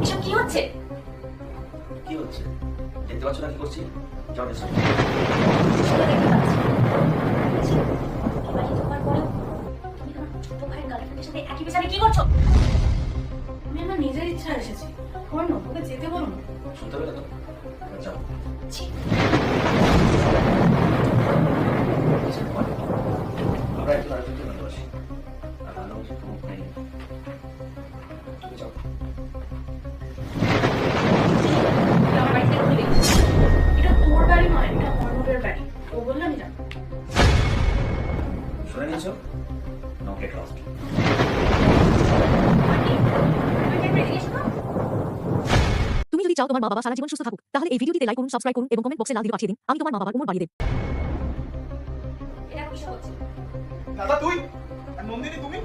এসব কি হচ্ছে? কি হচ্ছে দেখতে পাচ্ছ না কি করছি? যাও এসো। সেটা দেখতে পাচ্ছি। ছি, বিবাহিত হওয়ার পরেও তুমি তোমার ছোট ভাইয়ের গার্লফ্রেন্ডের সাথে একই বিছানায় কি করছো? আমি আমার নিজের ইচ্ছা এসেছি। আমার না ওকে যেতে বলুন। শুনতে পেলে তো? এবার যাও। ছি, কিছু তোমার আমরা একজন আরেকজনকে ভালোবাসি, আর ভালোবাসি তো মুখ নেই। তুমি যাও। তুই আমার বাড়ি থেকে উঠে গেছিস। এটা তোর বাড়ি নয়, এটা অর্ণবের বাড়ি। ও বললো আমি যাবো। শুনে নিয়েছো? নাও গেট লস্ট। আমাকে একবার এদিকে এসো তো। তুমি যদি চাও তোমার মা বাবা সারা জীবন সুস্থ থাকুক, তাহলে এই ভিডিওটিতে লাইক করুন, সাবস্ক্রাইব করুন এবং কমেন্ট বক্সে লাল দিয়ে পাঠিয়ে দিন। আমি তোমার মা বাবার উমর বাড়িয়ে দেব। এটা কিসব হচ্ছে? দাদা তুই আর নন্দিনী তুমি